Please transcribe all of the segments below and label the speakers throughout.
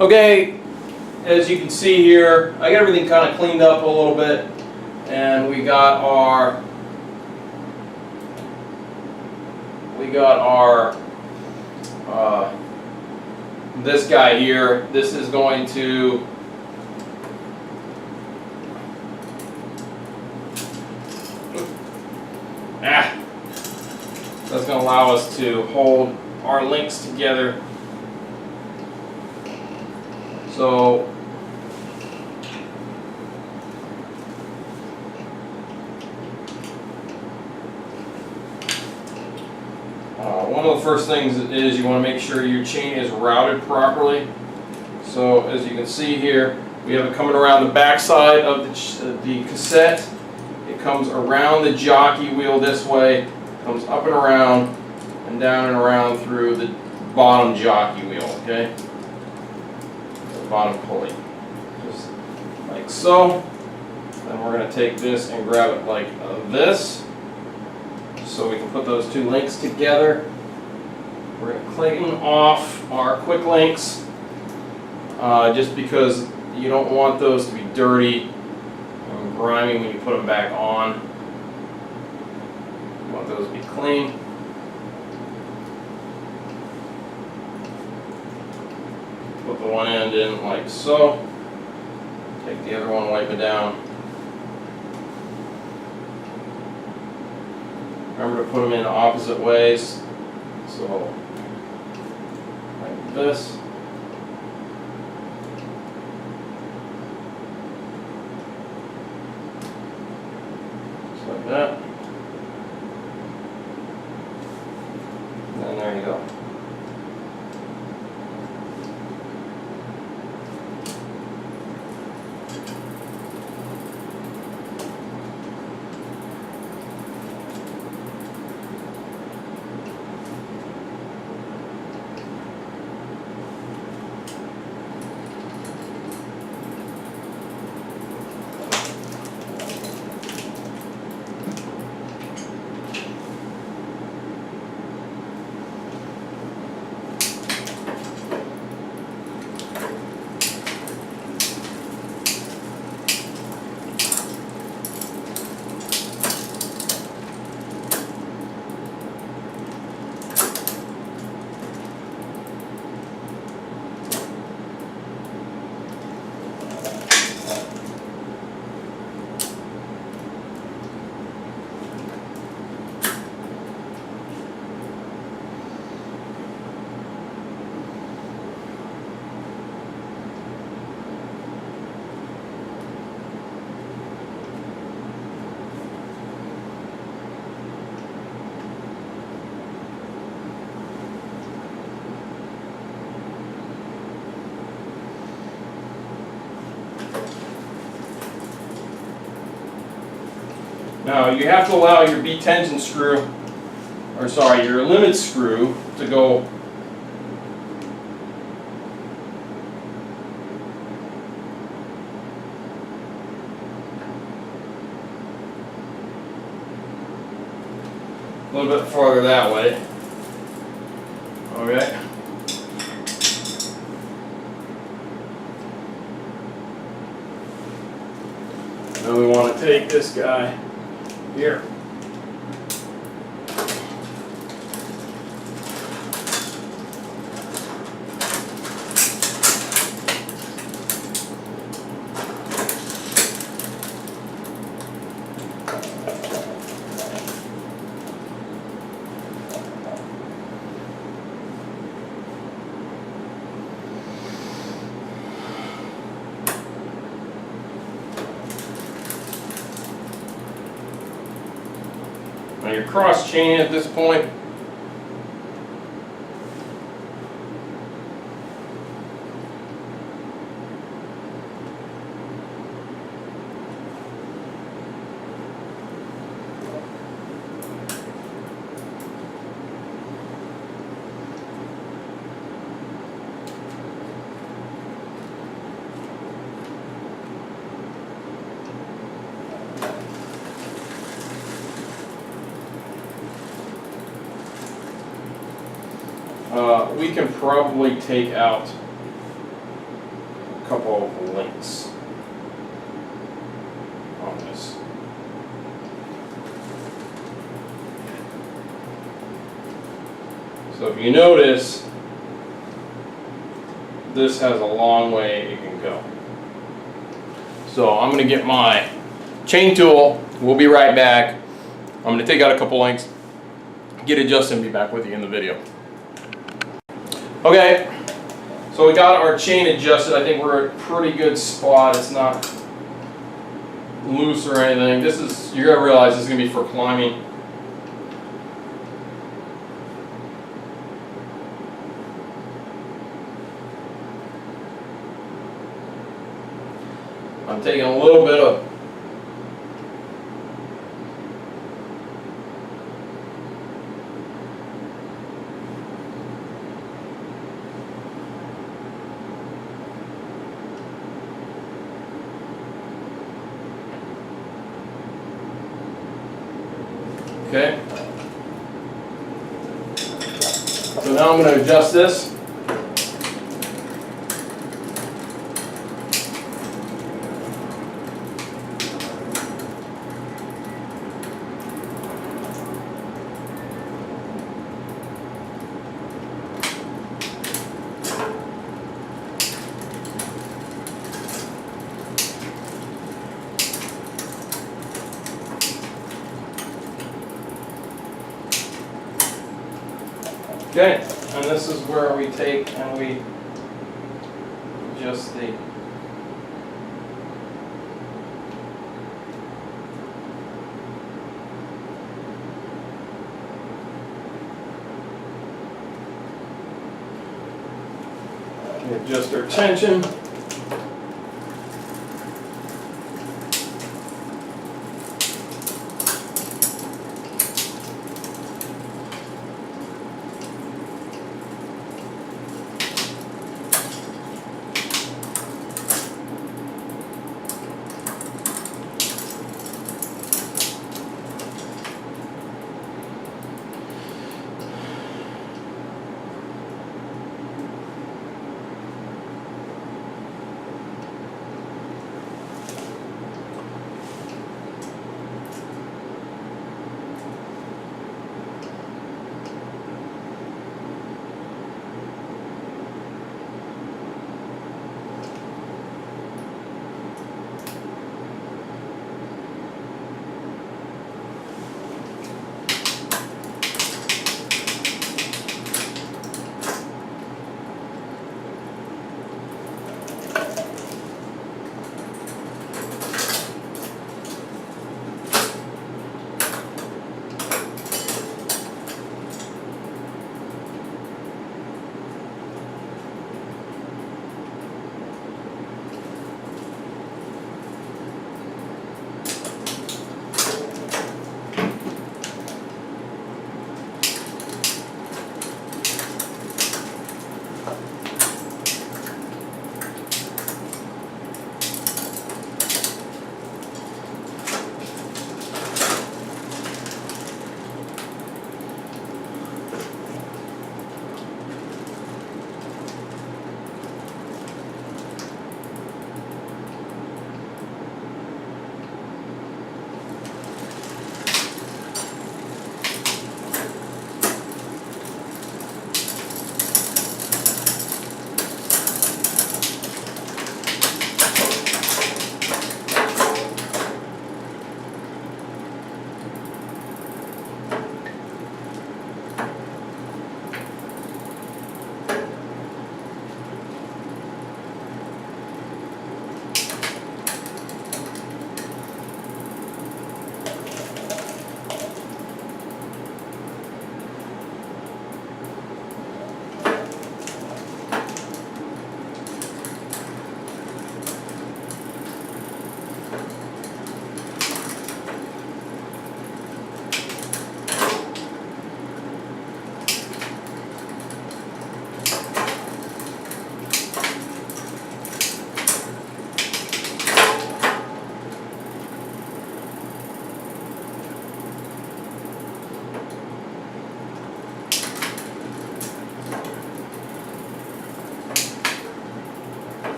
Speaker 1: Okay, as you can see here, I got everything kind of cleaned up a little bit, and we got our this guy here. This is going to that's going to allow us to hold our links together. So one of the first things is you want to make sure your chain is routed properly. So as you can see here, we have it coming around the back side of the cassette. It comes around the jockey wheel this way, comes up and around, and down and around through the bottom jockey wheel, okay? The bottom pulley. Just like so. Then we're going to take this and grab it like this, so we can put those two links together. We're going to clean off our quick links, just because you don't want those to be dirty and grimy when you put them back on. You want those to be clean. Put the one end in like so. Take the other one, wipe it down. Remember to put them in opposite ways. So, like this. Just like that. And then there you go. Now you have to allow your B-tension screw, or sorry, your limit screw to go a little bit farther that way. Okay. Now we want to take this guy here. Now you're cross-chaining at this point. We can probably take out a couple of links on this. So if you notice, this has a long way it can go. So I'm going to get my chain tool. We'll be right back. I'm going to take out a couple links, get adjusted, and be back with you in the video. Okay, so we got our chain adjusted. I think we're at a pretty good spot. It's not loose or anything. This is, you're going to realize this is going to be for climbing. I'm taking a little bit of okay. So now I'm going to adjust this. Okay, and this is where we take and we adjust the adjust our tension.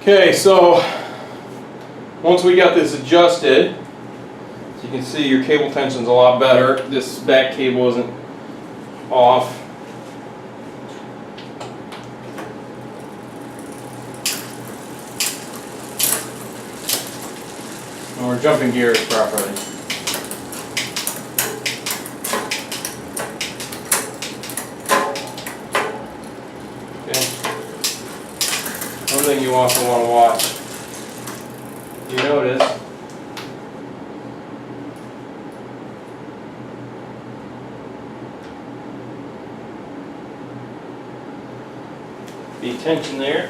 Speaker 1: Okay, so once we got this adjusted, as you can see, your cable tension's a lot better. This back cable isn't off. And we're jumping gears properly. Okay. One thing you also want to watch, you notice the tension there.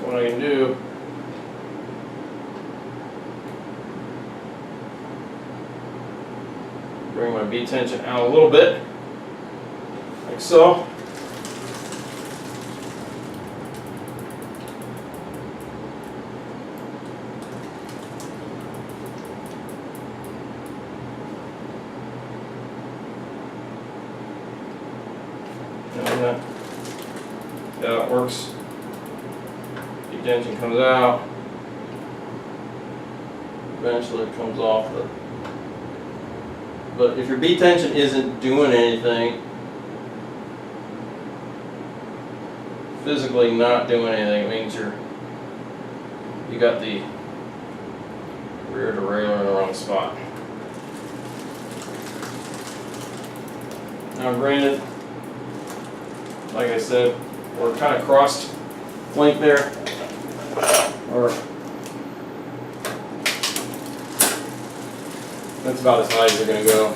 Speaker 1: What I can do, bring my B tension out a little bit, like so. And yeah, it works. The tension comes out. Eventually it comes off. But if your B tension isn't doing anything, physically not doing anything, it means you got the rear derailleur in the wrong spot. Now granted, like I said, we're kind of crossed link there, or that's about as high as you're going to go.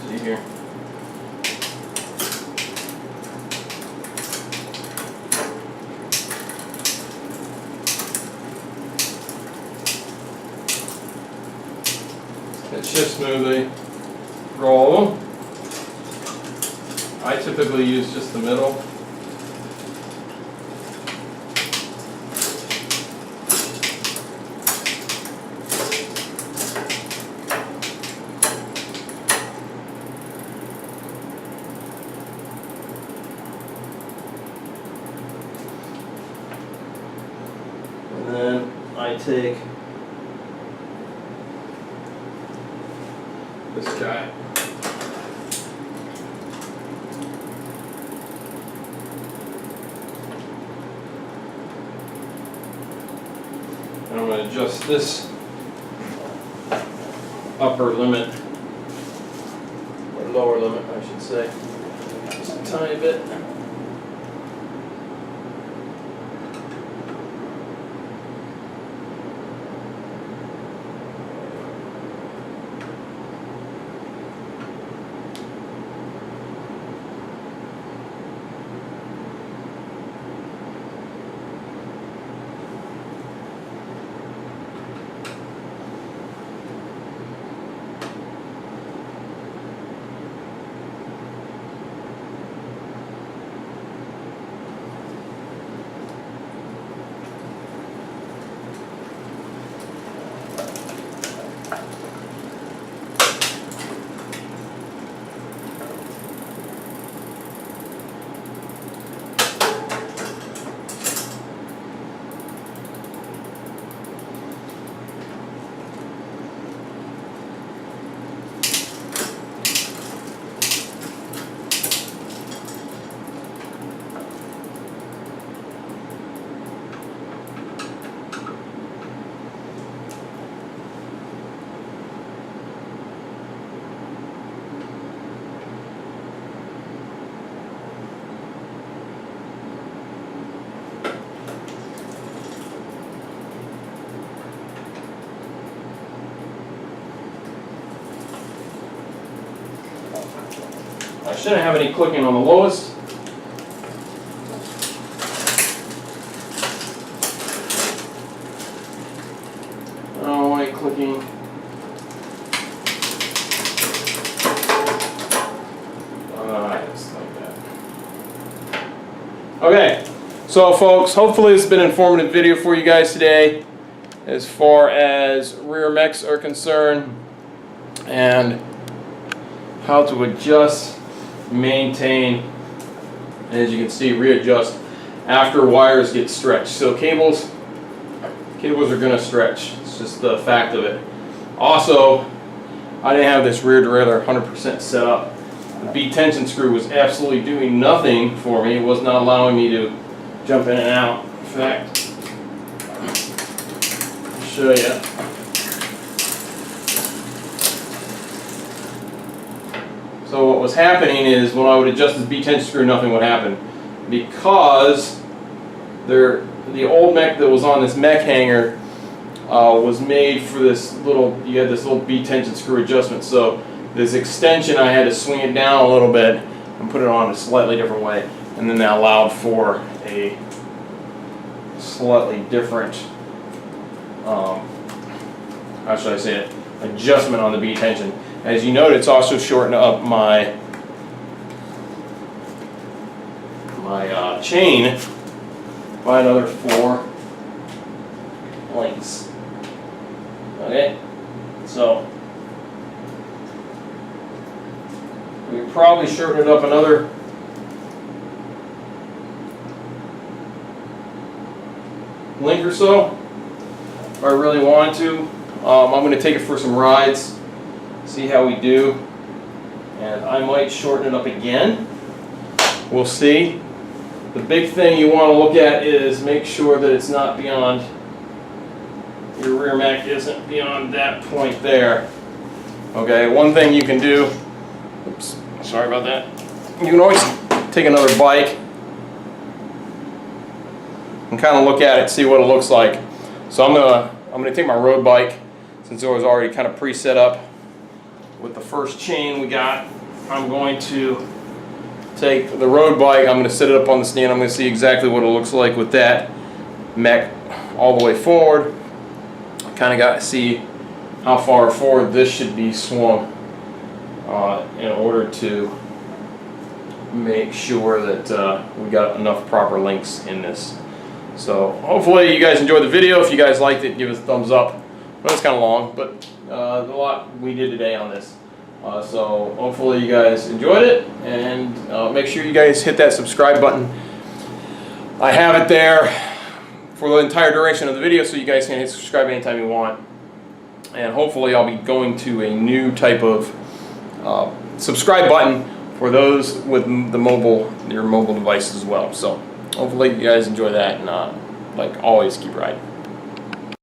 Speaker 1: See here. It shifts smoothly. Roll them. I typically use just the middle. And then I take this guy. And I'm going to adjust this upper limit, or lower limit, I should say, just a tiny bit. I shouldn't have any clicking on the lowest. I don't want any clicking. Just like that. Okay, so folks, hopefully it's been an informative video for you guys today as far as rear mechs are concerned and how to adjust, maintain, and as you can see, readjust after wires get stretched. So cables are going to stretch. It's just the fact of it. Also, I didn't have this rear derailleur 100% set up. The B tension screw was absolutely doing nothing for me. It was not allowing me to jump in and out. In fact, I'll show you. So what was happening is when I would adjust this B tension screw, nothing would happen because the old mech that was on this mech hanger was made for this little. You had this little B tension screw adjustment. So this extension, I had to swing it down a little bit and put it on a slightly different way, and then that allowed for a slightly different, how should I say it, adjustment on the B tension. As you note, it's also shortened up my chain by another 4 lengths. Okay, so we could probably shorten it up another link or so if I really wanted to. I'm going to take it for some rides, see how we do, and I might shorten it up again. We'll see. The big thing you want to look at is make sure that it's not beyond, your rear mech isn't beyond that point there. Okay, one thing you can do, oops, sorry about that. You can always take another bike and kind of look at it, see what it looks like. So I'm gonna take my road bike, since it was already kind of pre-set up with the first chain we got. I'm going to take the road bike, I'm going to set it up on the stand. I'm going to see exactly what it looks like with that mech all the way forward. Kind of got to see how far forward this should be swung in order to make sure that we got enough proper links in this. So hopefully you guys enjoyed the video. If you guys liked it, give us a thumbs up. Well, it's kind of long, but a lot we did today on this. So hopefully you guys enjoyed it, and make sure you guys hit that subscribe button. I have it there for the entire duration of the video, so you guys can hit subscribe anytime you want. And hopefully I'll be going to a new type of subscribe button for those with your mobile devices as well. So hopefully you guys enjoy that, and like always, keep riding.